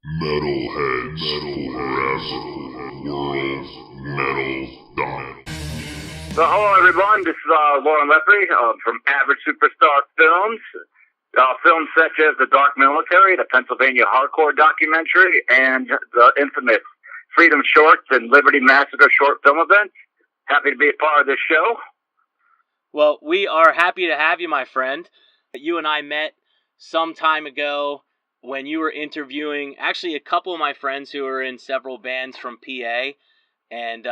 Metalheads Forever. World Metal. So hello everyone, this is Lauren Leprey from Average Superstar Films. Films such as The Dark Military, the Pennsylvania Hardcore documentary, and the infamous Freedom Shorts and Liberty Massacre short film events. Happy to be a part of this show. Well, we are happy to have you, my friend. You and I met some time ago when you were interviewing actually a couple of my friends who are in several bands from PA, and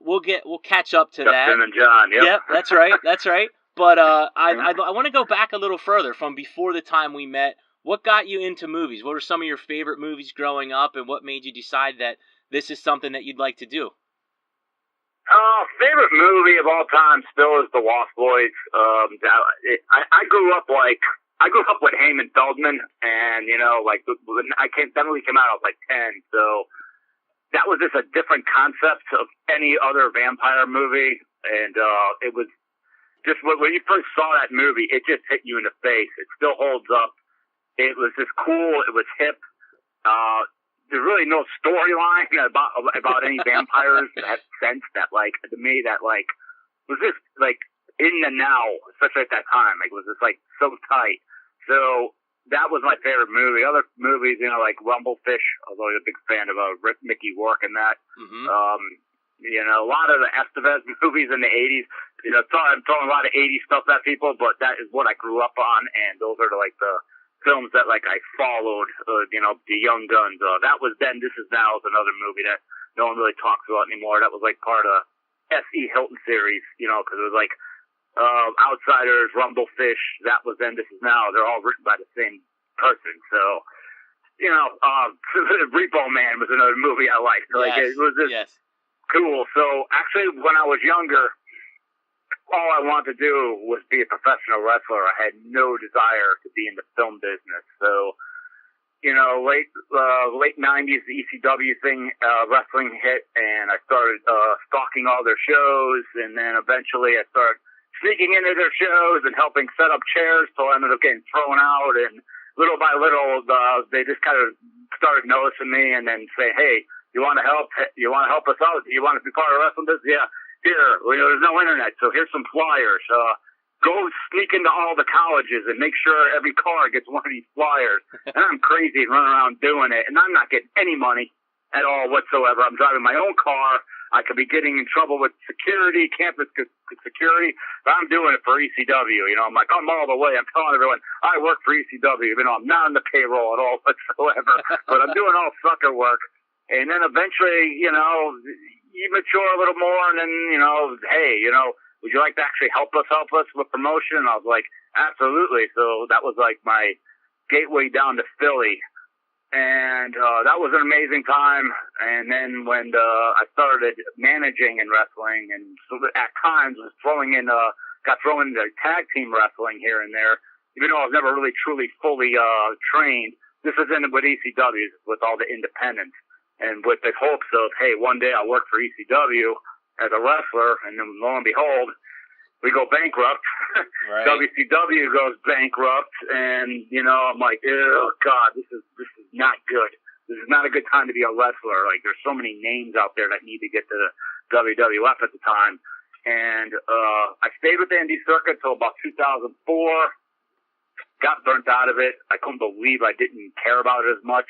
we'll catch up to that. Justin and John, yep, that's right. But I want to go back a little further from before the time we met. What got you into movies? What were some of your favorite movies growing up, and what made you decide that this is something that you'd like to do? Favorite movie of all time still is The Lost Boys. I grew up with Heyman Feldman, and when that movie came out, I was like 10, so that was just a different concept of any other vampire movie, and it was just when you first saw that movie, it just hit you in the face. It still holds up. It was just cool. It was hip. There's really no storyline about any vampires that sense that to me that was just in the now, especially at that time. It was just so tight. So that was my favorite movie. Other movies, like Rumblefish, although I'm a big fan of Mickey Rourke and that. Mm-hmm. A lot of the Estevez movies in the 80s. I'm throwing a lot of 80s stuff at people, but that is what I grew up on, and those are the films that I followed. The Young Guns. That was Then This Is Now is another movie that no one really talks about anymore. That was part of S.E. Hilton series, because it was Outsiders, Rumblefish. That was Then This Is Now. They're all written by the same person. So, Repo Man was another movie I liked. Yes. It was just cool. So actually, when I was younger, all I wanted to do was be a professional wrestler. I had no desire to be in the film business. So, late 90s, the ECW thing, wrestling hit, and I started stalking all their shows, and then eventually I started sneaking into their shows and helping set up chairs, so I ended up getting thrown out, and little by little, they just kind of started noticing me and then say, hey, you want to help us out? Do you want to be part of wrestling business? Yeah. Here, there's no internet, so here's some flyers. Go sneak into all the colleges and make sure every car gets one of these flyers. And I'm crazy and running around doing it, and I'm not getting any money at all whatsoever. I'm driving my own car. I could be getting in trouble with security, campus security, but I'm doing it for ECW. I'm all the way. I'm telling everyone I work for ECW, even though I'm not on the payroll at all whatsoever. But I'm doing all sucker work. And then eventually, you mature a little more, and then, hey, would you like to actually help us with promotion? And I was like, absolutely. So that was my gateway down to Philly. And that was an amazing time. And then when I started managing in wrestling, and so at times was got thrown into tag team wrestling here and there, even though I was never really truly fully trained. This was with ECW, with all the independents. And with the hopes of, hey, one day I'll work for ECW as a wrestler, and then lo and behold, we go bankrupt. Right. WCW goes bankrupt, and I'm like, oh God, this is not good. This is not a good time to be a wrestler. There's so many names out there that need to get to the WWF at the time, and I stayed with the indie circuit until about 2004. Got burnt out of it. I couldn't believe I didn't care about it as much.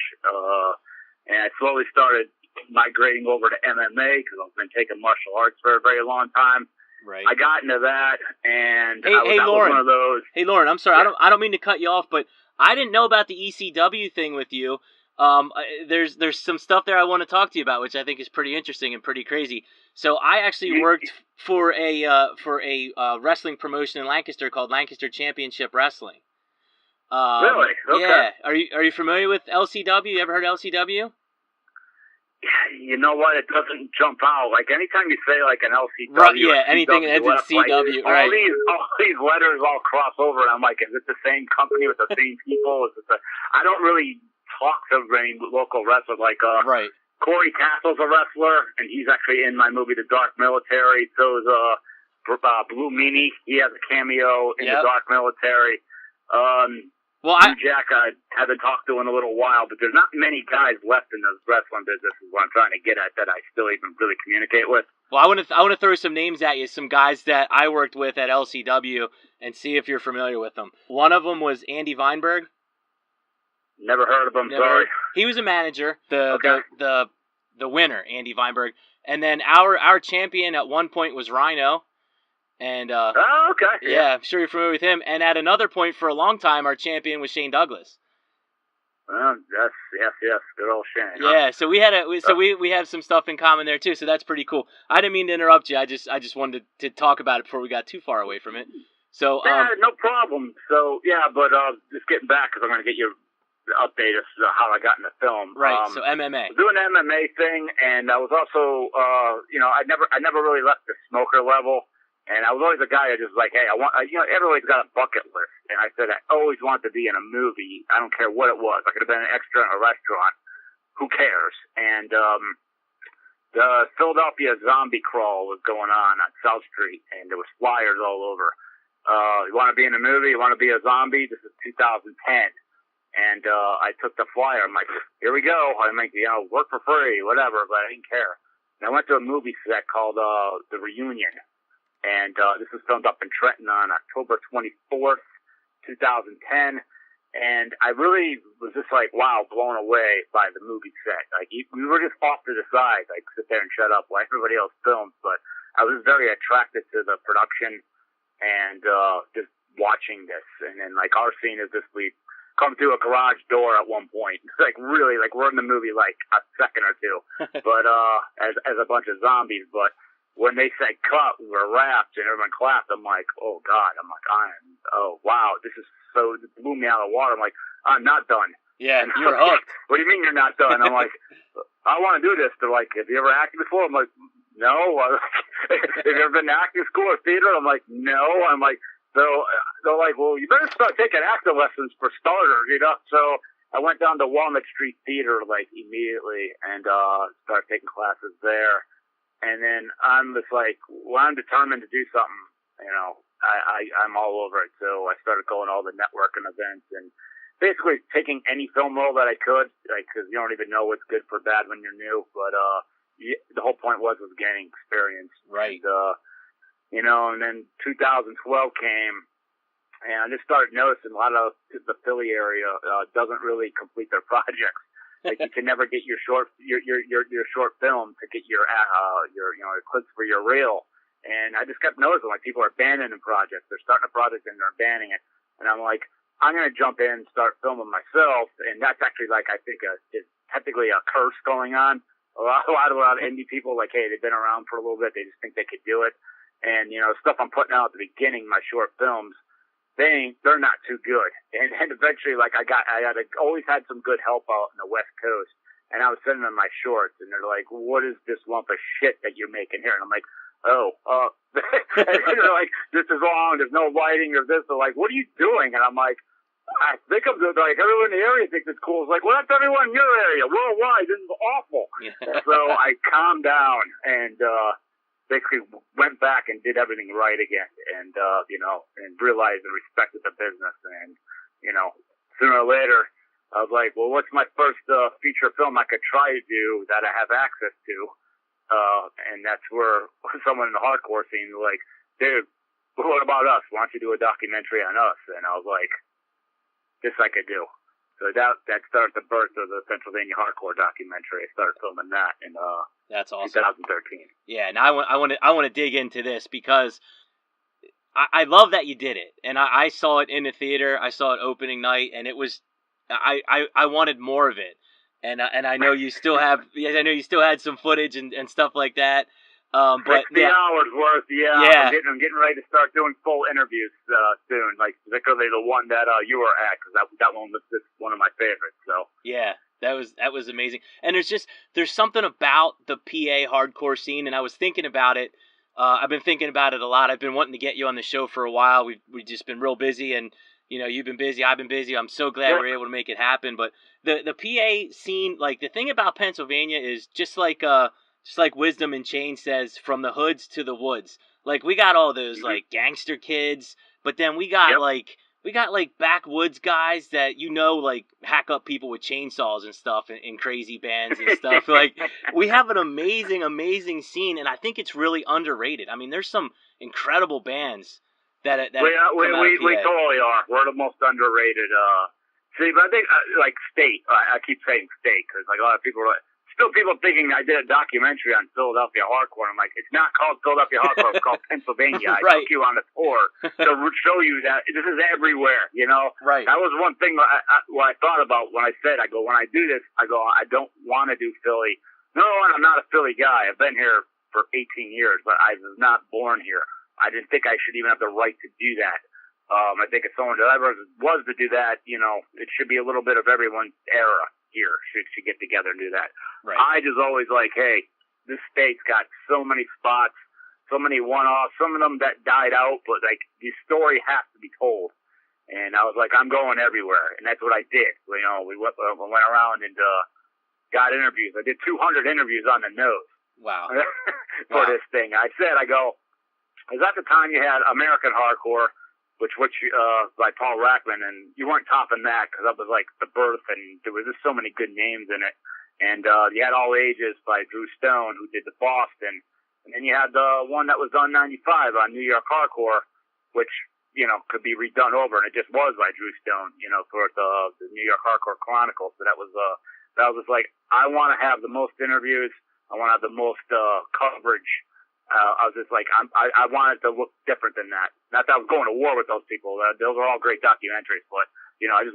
And I slowly started migrating over to MMA because I've been taking martial arts for a very long time. Right. I got into that, and Hey, Lauren. was one of those. Hey, Lauren, I'm sorry. Yeah. I don't mean to cut you off, but I didn't know about the ECW thing with you. There's some stuff there I want to talk to you about, which I think is pretty interesting and pretty crazy. So I actually worked for a wrestling promotion in Lancaster called Lancaster Championship Wrestling. Really? Okay. Yeah. Are you familiar with LCW? You ever heard of LCW? You know what? It doesn't jump out. Anytime you say an LCW, right? Yeah, anything that ends in CW, right? All these letters all cross over, and I'm like, is it the same company with the same people? I don't really talk to any local wrestlers. Right. Corey Castle's a wrestler, and he's actually in my movie The Dark Military. So is Blue Meanie. He has a cameo in The Dark Military. Well, New Jack I haven't talked to in a little while, but there's not many guys left in the wrestling business is what I'm trying to get at that I still even really communicate with. Well, I want to throw some names at you, some guys that I worked with at LCW, and see if you're familiar with them. One of them was Andy Weinberg. Never heard of him. Sorry. He was a manager. The winner, Andy Weinberg, and then our champion at one point was Rhino. And oh, okay. Yeah, I'm sure you're familiar with him. And at another point, for a long time, our champion was Shane Douglas. Yes, good old Shane. Yeah, huh? So we had we have some stuff in common there too. So that's pretty cool. I didn't mean to interrupt you. I just wanted to talk about it before we got too far away from it. So no problem. So but just getting back because I'm going to get you update as to how I got in the film. Right. So MMA. Doing the MMA thing, and I was also I never really left the smoker level. And I was always a guy that just like, hey, I want, everybody's got a bucket list. And I said, I always wanted to be in a movie. I don't care what it was. I could have been an extra in a restaurant. Who cares? And, the Philadelphia zombie crawl was going on South Street, and there was flyers all over. You want to be in a movie? You want to be a zombie? This is 2010. And, I took the flyer. I'm like, here we go. I'm like, work for free, whatever, but I didn't care. And I went to a movie set called, The Reunion. And this was filmed up in Trenton on October 24th, 2010. And I really was just like, wow, blown away by the movie set. Like, we were just off to the side, like, sit there and shut up while everybody else filmed. But I was very attracted to the production and just watching this. And then, like, our scene is this, we come through a garage door at one point. Like, really, like, we're in the movie, like, a second or two. But as a bunch of zombies. But when they said cut, we were wrapped and everyone clapped. I'm like, oh God. I'm like, oh wow, this is so, it blew me out of the water. I'm like, I'm not done. Yeah, you're hooked. What do you mean you're not done? I'm like, I want to do this. They're like, have you ever acted before? I'm like, no. Have you ever been to acting school or theater? I'm like, no. I'm like, so they're like, well, you better start taking acting lessons for starters, So I went down to Walnut Street Theater like immediately and started taking classes there. And then I'm just like, well, I'm determined to do something, I'm all over it. So I started going to all the networking events and basically taking any film role that I could, like, cause you don't even know what's good for bad when you're new. But, the whole point was gaining experience. Right. And, and then 2012 came and I just started noticing a lot of the Philly area, doesn't really complete their projects. Like you can never get your short film to get your clips for your reel. And I just kept noticing like people are abandoning projects. They're starting a project and they're abandoning it. And I'm like, I'm going to jump in and start filming myself. And that's actually like, I think is technically a curse going on. A lot of indie people like, hey, they've been around for a little bit. They just think they could do it. And, stuff I'm putting out at the beginning, my short films, they're not too good. And eventually, like, I always had some good help out in the West Coast. And I was sending them my shorts, and they're like, what is this lump of shit that you're making here? And I'm like, and they're like, this is wrong, there's no lighting or this. They're like, what are you doing? And I'm like, I think I'm like, everyone in the area thinks it's cool. It's like, well, that's everyone in your area. Worldwide, this is awful. Yeah. So I calmed down and, basically went back and did everything right again and, and realized and respected the business. And, sooner or later, I was like, well, what's my first, feature film I could try to do that I have access to? And that's where someone in the hardcore scene was like, dude, what about us? Why don't you do a documentary on us? And I was like, this I could do. So that started the birth of the Pennsylvania hardcore documentary. I started filming that in, that's awesome. 2013. Yeah, and I want to dig into this because I love that you did it, and I saw it in the theater. I saw it opening night, and it was I wanted more of it, and I know you still have. I know you still had some footage and stuff like that. But 60 hours worth, yeah. I'm getting ready to start doing full interviews soon, like particularly the one that you were at, because that one was just one of my favorites. So yeah. That was amazing. And there's something about the PA hardcore scene, and I was thinking about it. I've been thinking about it a lot. I've been wanting to get you on the show for a while. We've just been real busy, and you've been busy, I've been busy. I'm so glad we're able to make it happen. But the PA scene, like the thing about Pennsylvania is just like Wisdom and Chain says, from the hoods to the woods. Like we got all those like gangster kids, but then we got we got like backwoods guys that like hack up people with chainsaws and stuff in crazy bands and stuff. Like we have an amazing scene, and I think it's really underrated. I mean, there's some incredible bands that come out of PA. We totally are. We're the most underrated. See, but I think like State. I keep saying State because like a lot of people are like. Still people thinking I did a documentary on Philadelphia hardcore. I'm like, it's not called Philadelphia hardcore. It's called Pennsylvania. Right. I took you on a tour to show you that this is everywhere, Right. That was one thing what I thought about when I said, when I do this, I don't want to do Philly. No, I'm not a Philly guy. I've been here for 18 years, but I was not born here. I didn't think I should even have the right to do that. I think if someone ever was to do that, it should be a little bit of everyone's era. Here should get together and do that. Right. I just always like, hey, this state's got so many spots, so many one-offs, some of them that died out, but like the story has to be told. And I was like, I'm going everywhere, and that's what I did. We went around and got interviews. I did 200 interviews on the nose. Wow. For this thing. I said, because at the time you had American Hardcore, which by Paul Rackman, and you weren't topping that because that was like the birth, and there was just so many good names in it. And you had All Ages by Drew Stone, who did the Boston, and then you had the one that was on 95 on New York Hardcore, which could be redone over, and it just was by Drew Stone, for the New York Hardcore Chronicles. So that was just like, I want to have the most interviews, I want to have the most coverage. I was just like, I wanted to look different than that. Not that I was going to war with those people. Those are all great documentaries, but I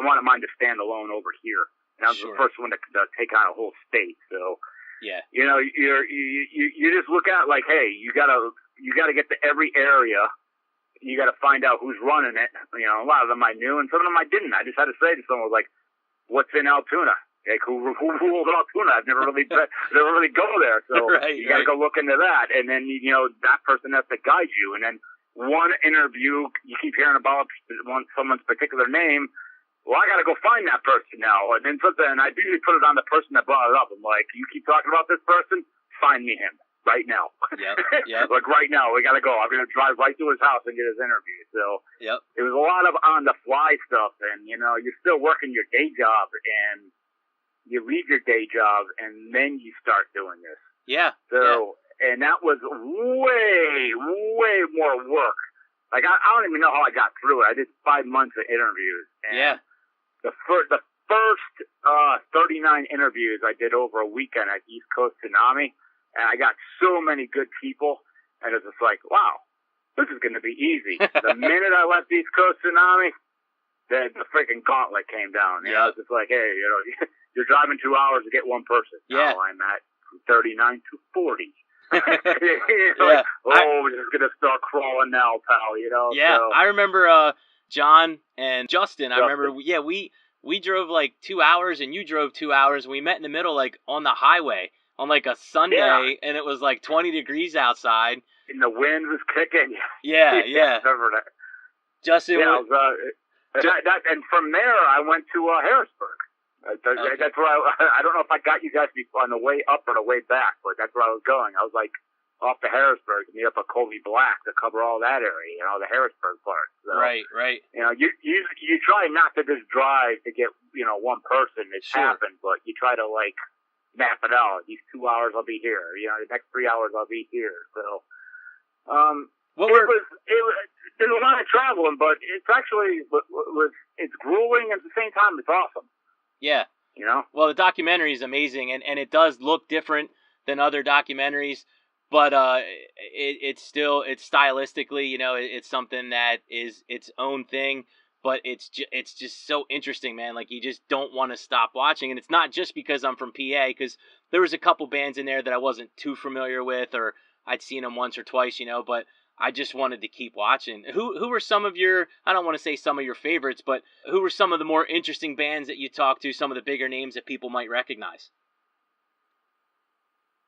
wanted mine to stand alone over here. And I was the first one to take on a whole state. So yeah, you just look at it like, hey, you gotta get to every area. You gotta find out who's running it. A lot of them I knew, and some of them I didn't. I just had to say to someone like, what's in Altoona? Like, who rules Altoona? I've never really go there, so right, you got to go look into that, and then that person has to guide you. And then one interview, you keep hearing about someone's particular name. Well, I got to go find that person now, and then I usually put it on the person that brought it up. I'm like, you keep talking about this person, find me him right now. Yep. Like right now, we got to go. I'm going to drive right to his house and get his interview. So yep. It was a lot of on the fly stuff, and you're still working your day job and. You leave your day job, and then you start doing this. Yeah. So, and that was way more work. Like, I don't even know how I got through it. I did 5 months of interviews. And the first 39 interviews I did over a weekend at East Coast Tsunami, and I got so many good people, and it was just like, wow, this is going to be easy. The minute I left East Coast Tsunami, the freaking gauntlet came down. I was just like, hey, you're driving 2 hours to get one person. Yeah. Now I'm at 39 to 40. Like, we're just going to start crawling now, pal, Yeah, so. I remember John and Justin. I remember, we drove like 2 hours, and you drove 2 hours, and we met in the middle, like, on the highway on, like, a Sunday, and it was, like, 20 degrees outside. And the wind was kicking. Yeah. Remember that. Justin, and from there, I went to Harrisburg. Okay. That's where I don't know if I got you guys on the way up or the way back, but that's where I was going. I was like off to Harrisburg to meet up with Colby Black to cover all that area, the Harrisburg part. So, right. You try not to just drive to get one person. It's happened, but you try to like map it out. These 2 hours I'll be here. The next 3 hours I'll be here. So, there's a lot of traveling, but it's actually it's grueling at the same time. It's awesome. Yeah. Well, the documentary is amazing, and it does look different than other documentaries, but it's stylistically, it's something that is its own thing, but it's just so interesting, man. Like, you just don't want to stop watching, and it's not just because I'm from PA, because there was a couple bands in there that I wasn't too familiar with, or I'd seen them once or twice, but I just wanted to keep watching. Who were some of your, I don't want to say some of your favorites, but who were some of the more interesting bands that you talked to, some of the bigger names that people might recognize?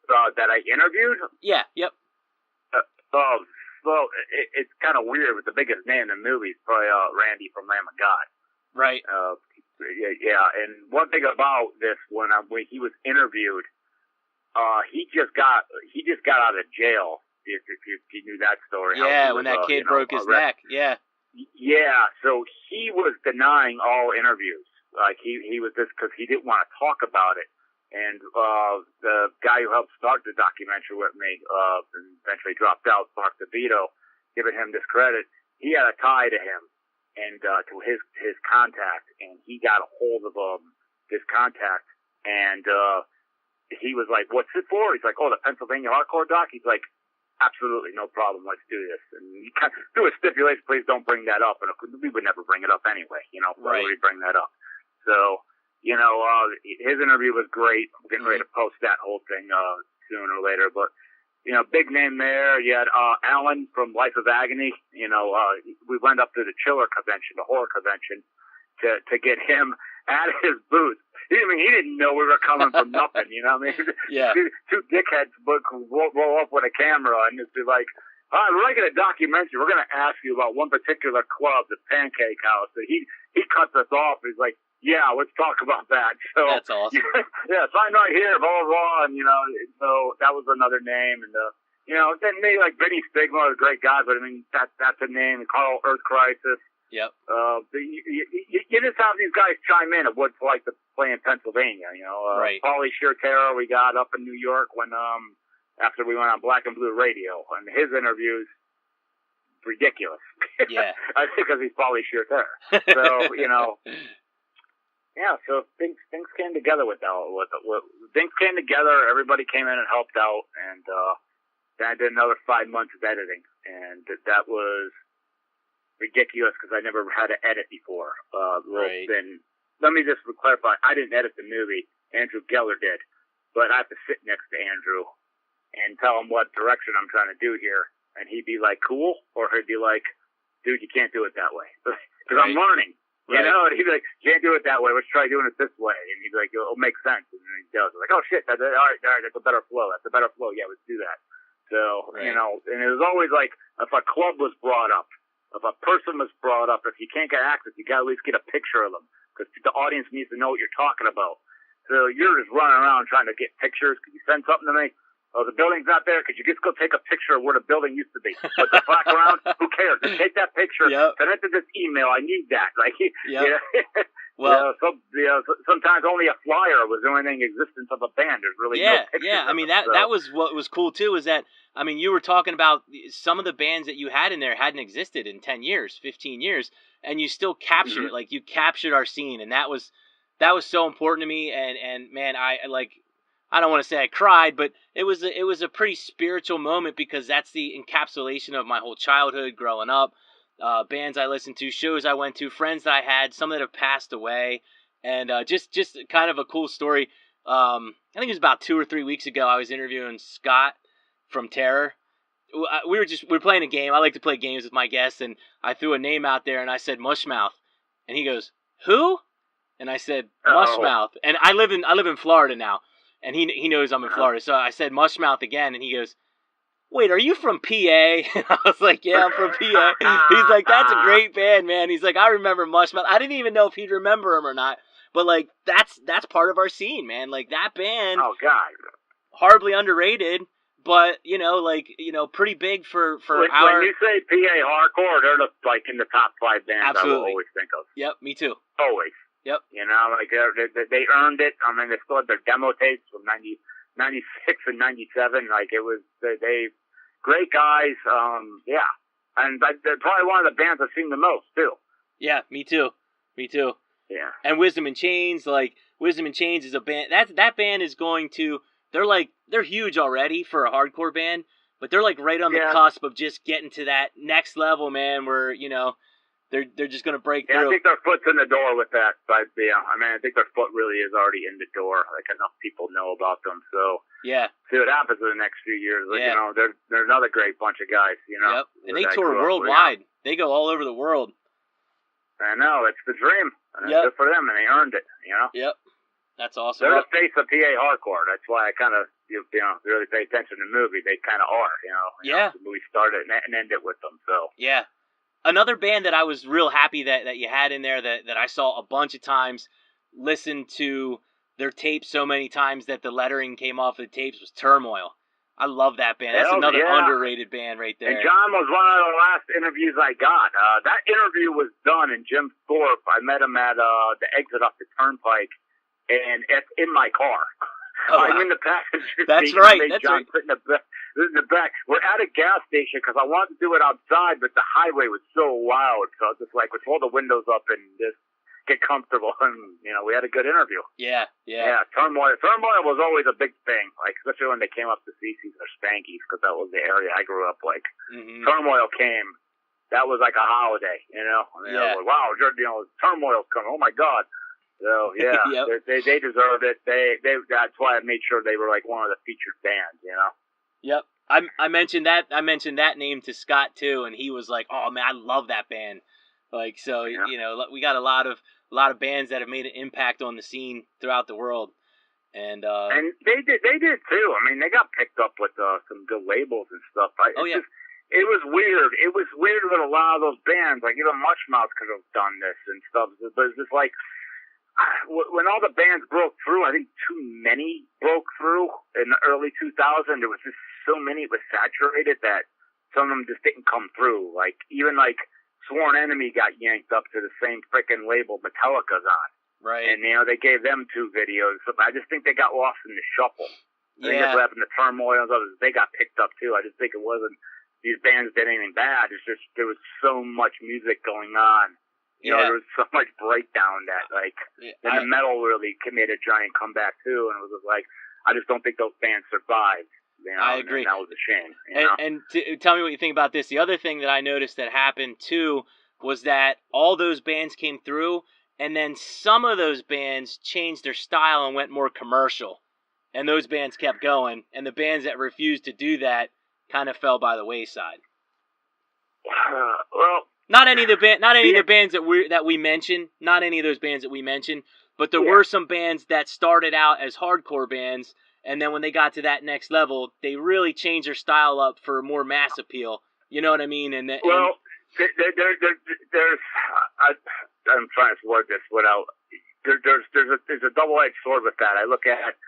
That I interviewed? Yeah, yep. Well, it's kind of weird, but the biggest name in the movie is probably Randy from Lamb of God. Right. Yeah, and one thing about this, when he was interviewed, he just got out of jail. If you knew that story. Yeah, when that kid broke his neck. Yeah. Yeah, so he was denying all interviews. Like he was this because he didn't want to talk about it. And the guy who helped start the documentary with me, and eventually dropped out, Mark DeVito, giving him this credit. He had a tie to him and to his contact, and he got a hold of his contact, and he was like, "What's it for?" He's like, "Oh, the Pennsylvania Hardcore doc." He's like, "Absolutely, no problem. Let's do this." And he kind of threw a stipulation, "Please don't bring that up." And we would never bring it up anyway, Why would we bring that up? So, his interview was great. I'm getting ready to post that whole thing sooner or later. But, big name there. You had Alan from Life of Agony. We went up to the Chiller convention, the horror convention, to get him at his booth. He didn't know we were coming from nothing, Yeah. Two dickheads roll up with a camera and just be like, "All right, we're making a documentary. We're going to ask you about one particular club, the Pancake House." So he cuts us off. He's like, "Yeah, let's talk about that." So that's awesome. Yeah, sign right here, blah, blah, blah. And, so that was another name. And, then maybe like Vinny Stigma, a great guy, but that's a name. Carl Earth Crisis. Yep. You just have these guys chime in of what it's like to play in Pennsylvania, Right. Pauly Sheer Terror we got up in New York when, after we went on Black and Blue Radio, and his interviews, ridiculous. Yeah. I think because he's Pauly Sheer Terror. So, yeah, so things came together with that. Things came together, everybody came in and helped out, and, then I did another 5 months of editing, and that was ridiculous because I never had to edit before. Right. Then let me just clarify: I didn't edit the movie. Andrew Geller did, but I have to sit next to Andrew and tell him what direction I'm trying to do here, and he'd be like, "Cool," or he'd be like, "Dude, you can't do it that way," because I'm learning. Right. And he'd be like, "Can't do it that way. Let's try doing it this way." And he'd be like, "It'll make sense." And then he does. I'm like, "Oh shit! All right, that's a better flow. That's a better flow. Yeah, let's do that." So Right. and it was always like if a club was brought up. If a person was brought up, if you can't get access, you got to at least get a picture of them because the audience needs to know what you're talking about. So you're just running around trying to get pictures. Could you send something to me? Oh, the building's not there. Could you just go take a picture of where the building used to be? Put the plaque around? Who cares? Just take that picture. Yep. Send it to this email. I need that. Yep. Well, sometimes only a flyer was the only thing in existence of a band. There's really no pictures. Yeah. That was what was cool too. Is that you were talking about some of the bands that you had in there hadn't existed in 10 years, 15 years, and you still captured it. Like you captured our scene, and that was so important to me. And man, I don't want to say I cried, but it was a pretty spiritual moment because that's the encapsulation of my whole childhood growing up. Bands I listened to, shows I went to, friends that I had, some that have passed away, and just kind of a cool story. I think it was about 2 or 3 weeks ago. I was interviewing Scott from Terror. We were playing a game. I like to play games with my guests, and I threw a name out there, and I said Mushmouth, and he goes, "Who?" And I said Mushmouth, and I live in Florida now, and he knows I'm in Florida, so I said Mushmouth again, and he goes, "Wait, are you from PA?" And I was like, "Yeah, I'm from PA." He's like, "That's a great band, man." He's like, "I remember Mushmouth." I didn't even know if he'd remember him or not, but like that's part of our scene, man. Like that band. Oh God. Horribly underrated, but pretty big for our. When you say PA hardcore, they're in the top 5 bands. Absolutely. I will always think of. Yep, me too. Always. Yep. They earned it. I mean, they still had their demo tapes from 96 and 97. Like it was, they great guys. Yeah. And they're probably one of the bands I've seen the most too. Yeah, me too. Yeah. And Wisdom in Chains, Wisdom in Chains is a band that band is going to, they're huge already for a hardcore band, but they're like right on the cusp of just getting to that next level, man, where, they're just going to break through. I think their foot's in the door with that. But yeah, I think their foot really is already in the door. Like enough people know about them. So yeah, see what happens in the next few years. Like, they're another great bunch of guys. Yep. And they tour worldwide. They go all over the world. I know, it's the dream. And it's good for them, and they earned it. Yep. That's awesome. They're the face of PA hardcore. That's why I kind of really pay attention to the movie. They kind of are. The movie started and ended with them. So yeah. Another band that I was real happy that you had in there that I saw a bunch of times, listened to their tapes so many times that the lettering came off the tapes was Turmoil. I love that band. That's Hell another yeah. underrated band right there. And John was one of the last interviews I got. That interview was done in Jim Thorpe. I met him at the exit off the Turnpike, and it's in my car. Oh, I'm wow. in the passenger That's seat. right. I made That's John right. sit in the back. We're at a gas station because I wanted to do it outside, but the highway was so loud. So I was just like, let's roll the windows up and just get comfortable. And, we had a good interview. Yeah. Turmoil was always a big thing, like, especially when they came up to CC's or Spanky's, because that was the area I grew up like. Mm-hmm. Turmoil came. That was like a holiday, Yeah. Like, wow, Turmoil's coming. Oh, my God. So, yeah, Yep. they deserved it. That's why I made sure they were like one of the featured bands, Yep. I mentioned that name to Scott too, and he was like, "Oh man, I love that band." Like, so Yeah. we got a lot of bands that have made an impact on the scene throughout the world, and they did too. I mean, they got picked up with some good labels and stuff. It was weird. It was weird with a lot of those bands. Like even Mushmouth could have done this and stuff. But it's just like when all the bands broke through, I think too many broke through in the early 2000s. There was just so many. It was saturated that some of them just didn't come through. Like even like Sworn Enemy got yanked up to the same frickin' label Metallica's on. right. And, they gave them 2 videos. So I just think they got lost in the shuffle. I think that's what happened to Turmoil and others. They got picked up, too. I just think it wasn't, these bands did anything bad. It's just, there was so much music going on. There was so much breakdown that, like, and the metal really made a giant comeback, too. And it was just like, I just don't think those bands survived. I agree. And that was a shame. And tell me what you think about this. The other thing that I noticed that happened too was that all those bands came through, and then some of those bands changed their style and went more commercial, and those bands kept going. And the bands that refused to do that kind of fell by the wayside. Well, not any of the bands that we mentioned, not any of those bands that we mentioned, but there were some bands that started out as hardcore bands. And then when they got to that next level, they really changed their style up for more mass appeal. You know what I mean? I'm trying to word this without. There's a double-edged sword with that. I look at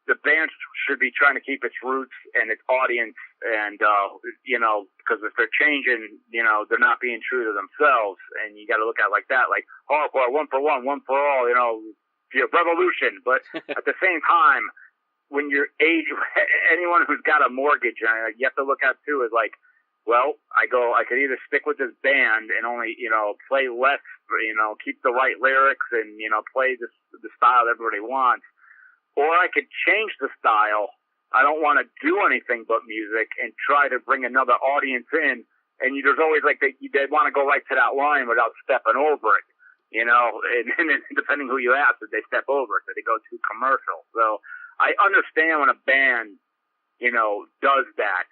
the band should be trying to keep its roots and its audience, and because if they're changing, they're not being true to themselves, and you got to look at it like that, like hardcore, one for one, one for all, revolution. But at the same time, when you're anyone who's got a mortgage, you have to look at too is like, well, I could either stick with this band and only, play less, keep the right lyrics and, play the style everybody wants, or I could change the style. I don't want to do anything but music and try to bring another audience in. And there's always like they want to go right to that line without stepping over it, and depending who you ask, did they step over it? Did they go too commercial? So I understand when a band, does that.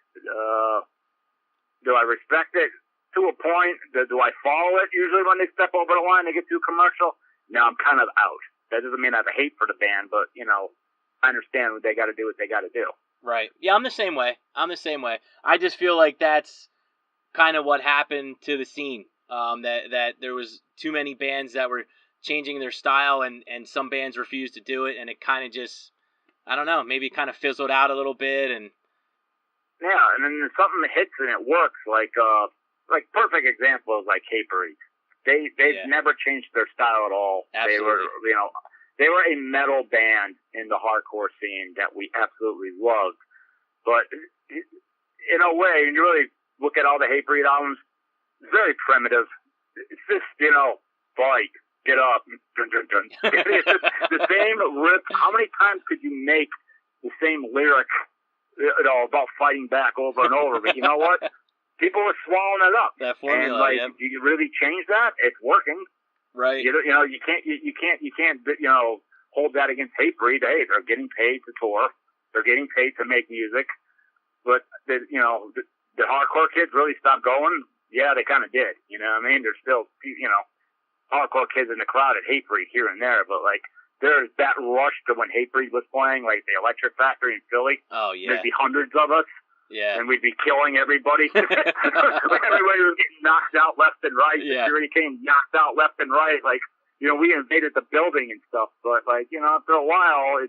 Do I respect it to a point? Do I follow it usually when they step over the line, they get too commercial? No, I'm kind of out. That doesn't mean I have a hate for the band, but, I understand what they got to do what they got to do. Right. Yeah, I'm the same way. I just feel like that's kind of what happened to the scene. That there was too many bands that were changing their style, and some bands refused to do it, and it kind of just, I don't know, maybe kind of fizzled out a little bit. And yeah, and then something hits and it works. Like perfect example is like Hatebreed. They've never changed their style at all. Absolutely. They were a metal band in the hardcore scene that we absolutely loved. But in a way, when you really look at all the Hatebreed albums, it's very primitive. It's just, fight, get up, dun, dun, dun. It's just the same riff. How many times could you make the same lyric, about fighting back over and over? But you know what? People are swallowing it up. That formula, and do you really change that? It's working. Right. You can't hold that against Hatebreed. Hey, they're getting paid to tour. They're getting paid to make music. But the hardcore kids really stopped going. Yeah, they kind of did. You know what I mean? There's still, hardcore kids in the crowd at Hatebreed here and there, but like there's that rush to when Hatebreed was playing, like the Electric Factory in Philly. Oh yeah. There'd be hundreds of us. Yeah. And we'd be killing everybody. Everybody was getting knocked out left and right. Yeah. Security came knocked out left and right. Like, we invaded the building and stuff. But like, after a while,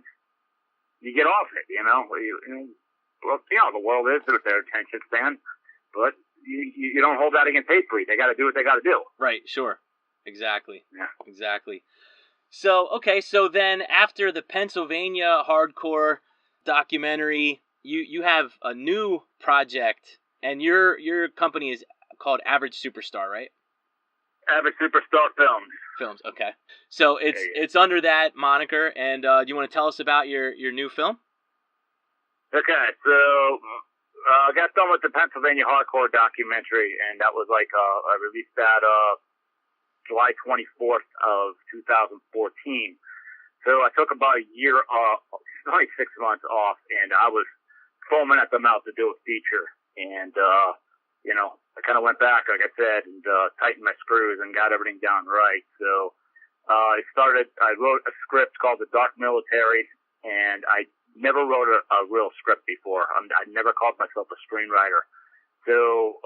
you get off it, well, the world is with their attention span, but you don't hold that against Hatebreed. They got to do what they got to do. Right. Sure. Exactly. Yeah. Exactly. So, okay. So then after the Pennsylvania hardcore documentary, you have a new project, and your company is called Average Superstar, right? Average Superstar Films. Okay. So it's under that moniker, and do you want to tell us about your new film? Okay, so I got done with the Pennsylvania hardcore documentary, and that was like I released that July 24th of 2014. So I took about a year off, like 6 months off, and I was foaming at the mouth to do a feature. And I kind of went back, like I said, and tightened my screws and got everything down right. So I wrote a script called The Dark Military, and I never wrote a real script before. I never called myself a screenwriter. So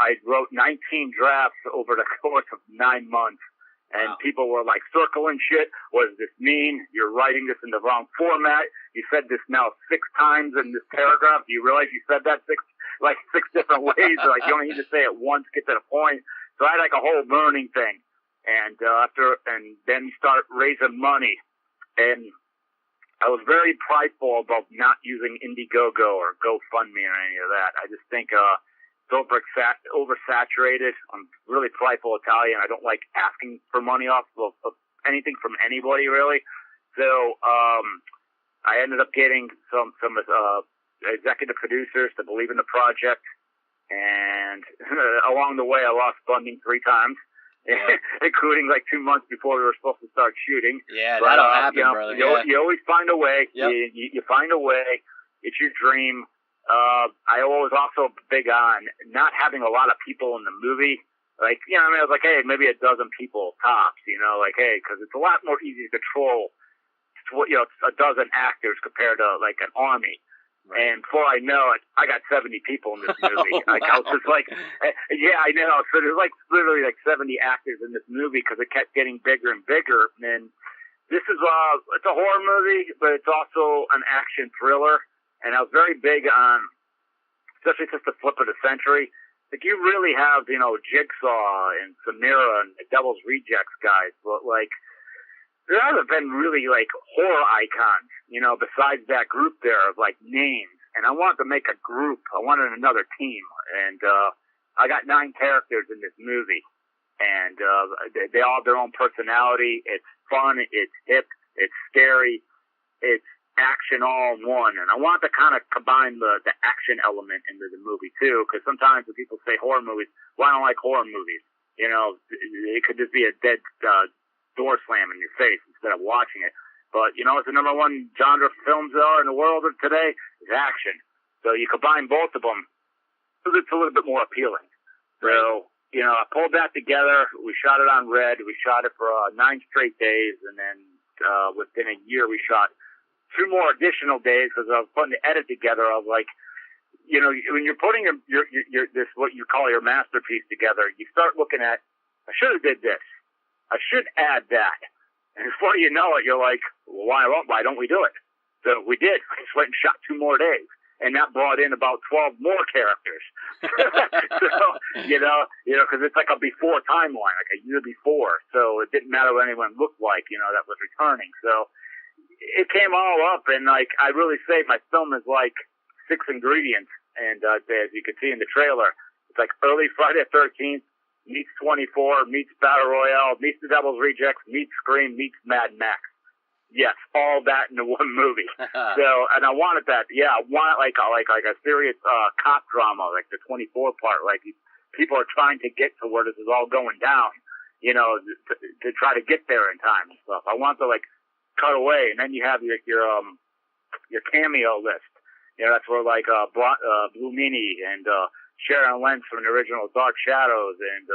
I wrote 19 drafts over the course of 9 months, and wow. People were like circling shit. What does this mean? You're writing this in the wrong format. You said this now 6 times in this paragraph. Do you realize you said that six different ways? Like you only need to say it once, get to the point. So I had like a whole learning thing, and then you start raising money, and I was very prideful about not using Indiegogo or GoFundMe or any of that. I just think it's oversaturated. I'm really prideful Italian. I don't like asking for money off of anything from anybody, really. So I ended up getting some executive producers to believe in the project, and along the way, I lost funding 3 times. Yeah. Including like 2 months before we were supposed to start shooting. Yeah, that'll happen, brother. You always find a way. Yep. You find a way. It's your dream. I was also big on not having a lot of people in the movie. Like, I was like, hey, maybe a dozen people tops, like, hey, because it's a lot more easy to control, a dozen actors compared to like an army. Right. And before I know it, I got 70 people in this movie. Oh, wow. I was just like, yeah, I know. So there's like literally like 70 actors in this movie because it kept getting bigger and bigger. And this is it's a horror movie, but it's also an action thriller. And I was very big on, especially since the flip of the century, like you really have, Jigsaw and Samira and the Devil's Rejects guys, but like, there hasn't been really like horror icons, besides that group there of like names. And I wanted to make a group. I wanted another team. And I got 9 characters in this movie. And they all have their own personality. It's fun. It's hip. It's scary. It's action all in one. And I want to kind of combine the action element into the movie too. Because sometimes when people say horror movies, well, I don't like horror movies. It could just be a dead door slam in your face instead of watching it. But what the number 1 genre films are in the world of today is action. So you combine both of them, it's a little bit more appealing. Right. So I pulled that together. We shot it on Red. We shot it for 9 straight days, and then within a year we shot 2 more additional days because I was putting the edit together of like, when you're putting your this what you call your masterpiece together, you start looking at, I should have did this. I should add that. And before you know it, you're like, well, why don't we do it? So we did. We just went and shot 2 more days. And that brought in about 12 more characters. So, because it's like a before timeline, like a year before. So it didn't matter what anyone looked like, that was returning. So it came all up, and like, I really say my film is like 6 ingredients. And as you can see in the trailer, it's like early Friday the 13th, meets 24, meets Battle Royale, meets The Devil's Rejects, meets Scream, meets Mad Max. Yes, all that in the one movie. So, and I wanted that. Yeah, I want like a serious cop drama, like the 24 part. Like people are trying to get to where this is all going down, to try to get there in time and stuff. I want to like cut away, and then you have your cameo list. That's where like Blue Meanie and Sharon Lentz from the original Dark Shadows, and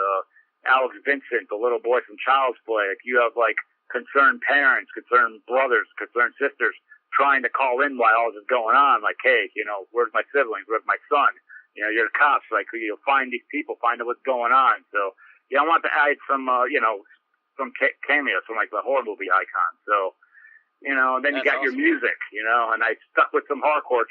Alex Vincent, the little boy from Child's Play. Like, you have like concerned parents, concerned brothers, concerned sisters trying to call in while all this is going on. Like, hey, where's my siblings? Where's my son? You're the cops. Like, you'll find these people, find out what's going on. So, I want to add some, some cameos from like the horror movie icons. So, you know, and then you That's got your awesome. music, you know, and I stuck with some hardcore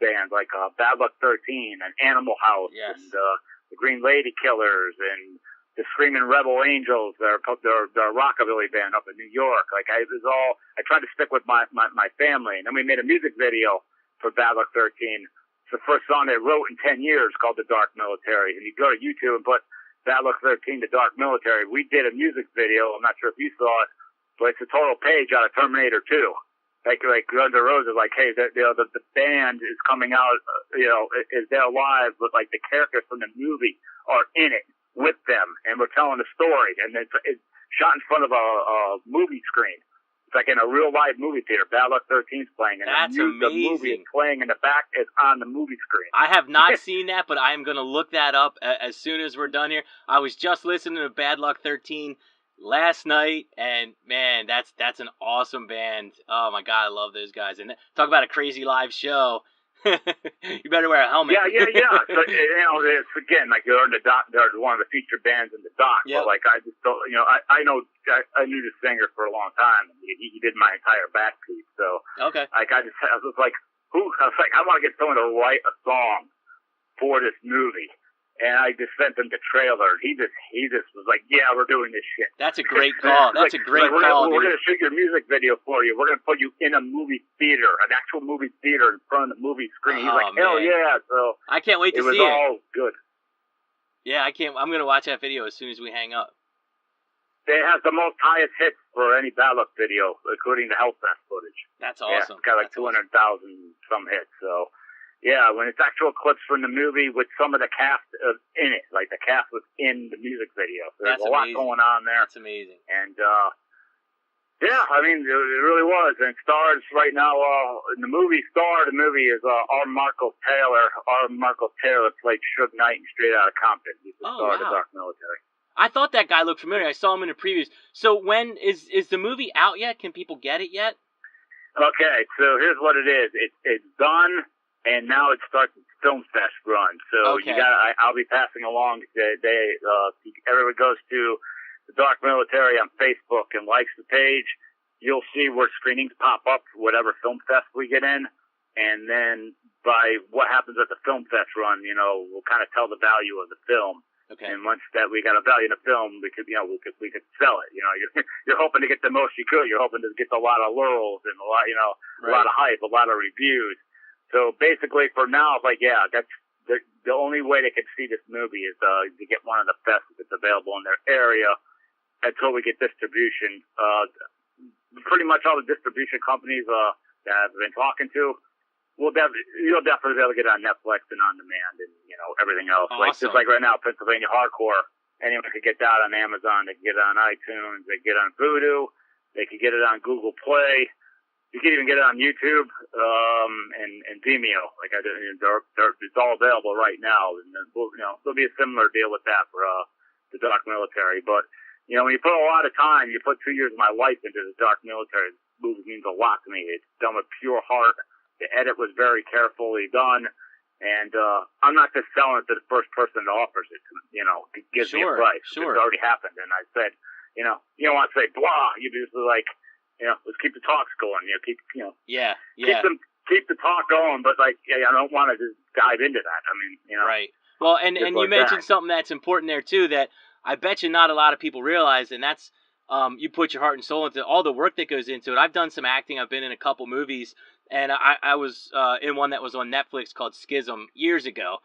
bands like Bad Luck 13 and Animal House Yes. and the Green Lady Killers and the Screaming Rebel Angels. They're a rockabilly band up in New York. Like I tried to stick with my family, and then we made a music video for Bad Luck 13. It's the first song they wrote in 10 years called The Dark Military. And you go to YouTube and put Bad Luck 13, The Dark Military. We did a music video. I'm not sure if you saw it, but it's a total page out of Terminator 2. Like Guns N' Roses, like, hey, the band is coming out, is there live, but like the characters from the movie are in it with them, and we're telling a story, and it's shot in front of a movie screen. It's like in a real live movie theater. Bad Luck 13 is playing, and That's the movie is amazing. playing in the back is on the movie screen. I have not seen that, but I am going to look that up as soon as we're done here. I was just listening to Bad Luck 13 last night, and man, that's an awesome band. Oh my god, I love those guys. And talk about a crazy live show. You better wear a helmet. Yeah. So, it's again like they're in the doc. They're one of the featured bands in the doc. Yep. But like I just don't, I knew the singer for a long time. He did my entire backseat. So Okay. like I was like, I want to get someone to write a song for this movie. And I just sent him the trailer. He just was like, yeah, we're doing this shit. That's a great call. That's a great call, We're dude. going to shoot your music video for you. We're going to put you in a movie theater, an actual movie theater in front of the movie screen. He's Oh, like, hell man. yeah. So I can't wait to it was see it. all good. Yeah, I can't. I'm going to watch that video as soon as we hang up. It has the most highest hits for any Bad Luck video, including the Hellfest footage. That's Yeah, awesome. it's got like That's awesome. 200,000 some hits. So, yeah, when it's actual clips from the movie with some of the cast in it, like the cast was in the music video. So there's That's a lot amazing. going on there. That's amazing. And, yeah, I mean, it really was. And it stars right now, the movie is R. Marco Taylor. R. Marco Taylor played Suge Knight in Straight Outta Compton. He's the star of The wow. Dark Military. I thought that guy looked familiar. I saw him in the previews. So when is the movie out yet? Can people get it yet? Okay, so here's what it is. It's done, and now it starts its film fest run. So Okay. I'll be passing along. Everyone goes to The Dark Military on Facebook and likes the page. You'll see where screenings pop up for whatever film fest we get in, and then by what happens at the film fest run, we'll kind of tell the value of the film. Okay. And once that we got a value in the film, we could sell it. You're hoping to get the most you could. You're hoping to get a lot of laurels and a lot, a lot of hype, a lot of reviews. So basically, for now, it's like, yeah, that's the only way they can see this movie is to get one of the fests that's available in their area until we get distribution. Pretty much all the distribution companies that I've been talking to. You'll definitely be able to get it on Netflix and on demand and, everything else. Awesome. Just like right now, Pennsylvania Hardcore, anyone can get that on Amazon. They can get it on iTunes. They can get it on Vudu. They can get it on Google Play. You can even get it on YouTube and Vimeo. It's all available right now. And there'll be a similar deal with that for The Dark Military. But, when you put a lot of time, you put 2 years of my life into The Dark Military. This movie means a lot to me. It's done with pure heart. The edit was very carefully done, and I'm not just selling it to the first person that offers it. Gives me a price. Sure. It's already happened, and I said, you don't want to say blah. You just like, let's keep the talks going. Keep the talk going. But I don't want to just dive into that. I mean, Right. Well, and you like mentioned that. something that's important there too that I bet you not a lot of people realize, and that's you put your heart and soul into all the work that goes into it. I've done some acting. I've been in a couple movies. And I was in one that was on Netflix called Schism years ago.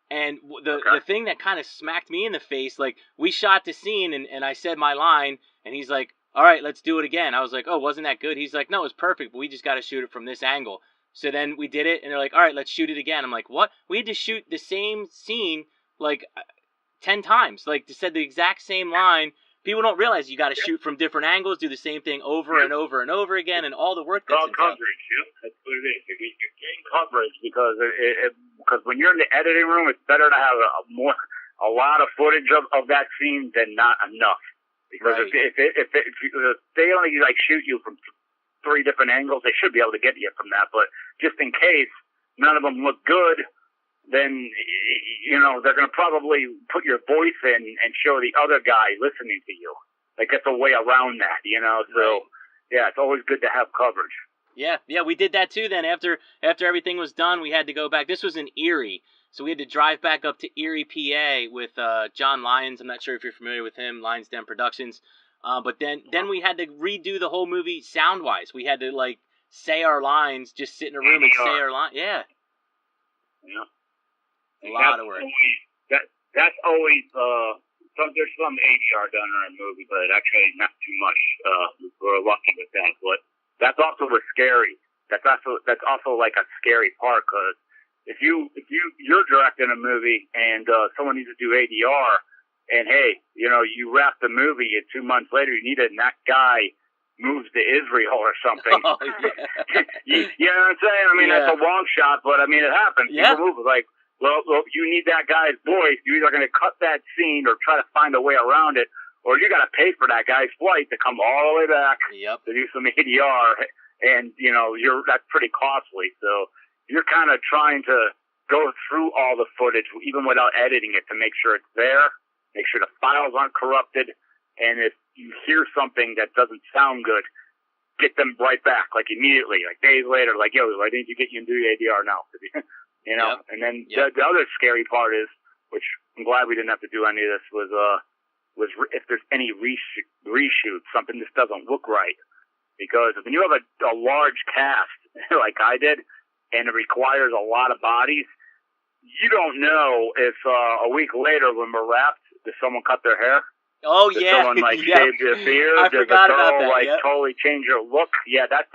And the thing that kind of smacked me in the face, like, we shot the scene and I said my line, and he's like, all right, let's do it again. I was like, oh, wasn't that good? He's like, no, it was perfect, but we just got to shoot it from this angle. So then we did it, and they're like, all right, let's shoot it again. I'm like, what? We had to shoot the same scene, like, 10 times. Like, they said the exact same line. People don't realize you got to shoot from different angles, do the same thing over and over and over again, and all the work that's all involved. coverage. That's what it is. You're getting coverage because when you're in the editing room, it's better to have a lot of footage of that scene than not enough. Because Right. if they only shoot you from 3 different angles, they should be able to get you from that. But just in case none of them look good, then they're going to probably put your voice in and show the other guy listening to you. Like, that's a way around that, So Right. yeah, it's always good to have coverage. Yeah, we did that too. Then after everything was done, we had to go back. This was in Erie, so we had to drive back up to Erie, PA, with John Lyons. I'm not sure if you're familiar with him, Lyons Den Productions. But then we had to redo the whole movie sound wise. We had to like say our lines, just sit in a room and say our line. Yeah. A lot of work. That's always there's some ADR done in a movie, but actually not too much. We're lucky with that, but that's also what's scary. That's also like a scary part, because if you're directing a movie and someone needs to do ADR, and hey, you wrap the movie and 2 months later you need it, and that guy moves to Israel or something. Oh, yeah. you know what I'm saying? I mean, that's a long shot, but I mean, it happens. Yeah. People move like, well, you need that guy's voice. You're either going to cut that scene or try to find a way around it, or you got to pay for that guy's flight to come all the way back to do some ADR, and that's pretty costly. So you're kind of trying to go through all the footage, even without editing it, to make sure it's there, make sure the files aren't corrupted, and if you hear something that doesn't sound good, get them right back, like immediately, like days later, like, yo, I need to get you into the ADR now. And then the other scary part is, which I'm glad we didn't have to do any of this, was if there's any reshoot, something just doesn't look right. Because when you have a large cast like I did, and it requires a lot of bodies, you don't know if a week later when we're wrapped, does someone cut their hair? Oh, Does yeah. someone shave their beard? I forgot about that. Totally change your look? Yeah, that's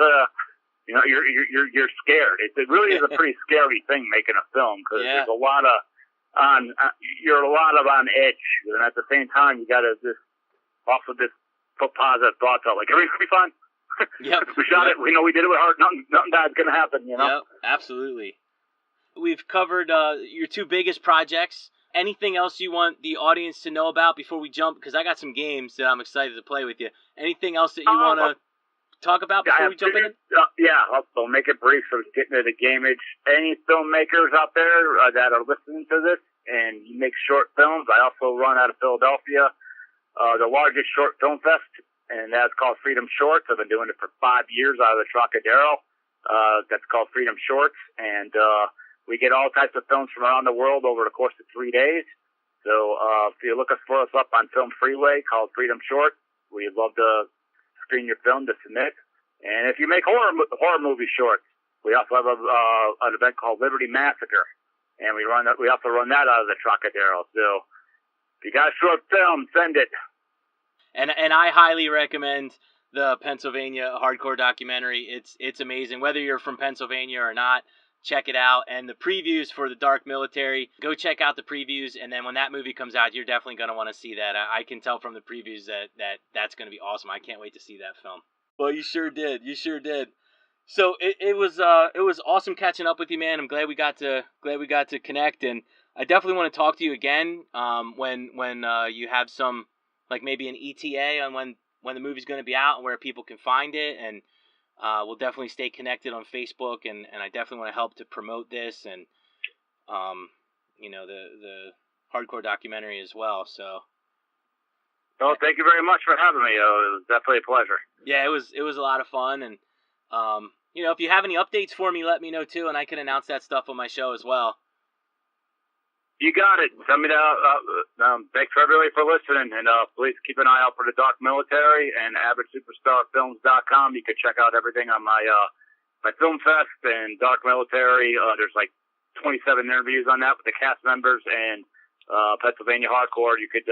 you're scared. It really is a pretty scary thing making a film, because there's a lot of you're a lot of on edge, and at the same time you got to also put positive thoughts out, like everything's gonna be fine. Yep. We shot it. We know we did it with heart. Nothing bad's gonna happen. Yep, absolutely. We've covered your two biggest projects. Anything else you want the audience to know about before we jump? Because I got some games that I'm excited to play with you. Anything else that you want to talk about before we jump in? I'll make it brief. So getting to the game age. Any filmmakers out there that are listening to this and you make short films, I also run out of Philadelphia the largest short film fest, and that's called Freedom Shorts. I've been doing it for 5 years out of the Trocadero. That's called Freedom Shorts, and we get all types of films from around the world over the course of 3 days. So if you look for us up on Film Freeway, called Freedom Shorts, we'd love to screen your film to submit. And if you make horror movie shorts, we also have an event called Liberty Massacre, and we also run that out of the Trocadero. So if you got a short film, send it. And I highly recommend the Pennsylvania hardcore documentary. It's amazing. Whether you're from Pennsylvania or not, check it out. And the previews for The Dark Military, go check out the previews, and then when that movie comes out, you're definitely going to want to see that. I can tell from the previews that's going to be awesome. I can't wait to see that film. Well, you sure did. So it was awesome catching up with you, man. I'm glad we got to connect, and I definitely want to talk to you again when you have some, like maybe an ETA on when the movie's going to be out and where people can find it, and we'll definitely stay connected on Facebook, and I definitely want to help to promote this and the hardcore documentary as well. So. Well, thank you very much for having me. It was definitely a pleasure. Yeah, it was a lot of fun, and if you have any updates for me, let me know too, and I can announce that stuff on my show as well. You got it. Send me that. Thanks for everybody for listening, and please keep an eye out for The Dark Military and AvidSuperstarFilms.com. You can check out everything on my film fest and Dark Military. There's like 27 interviews on that with the cast members, and Pennsylvania Hardcore you could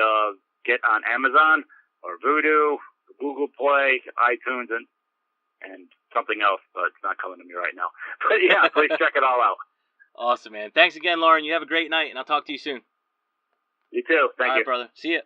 get on Amazon or Vudu, Google Play, iTunes, and something else, but it's not coming to me right now. But yeah, please check it all out. Awesome, man. Thanks again, Lauren. You have a great night, and I'll talk to you soon. You too. Thank you. All right, brother. See ya.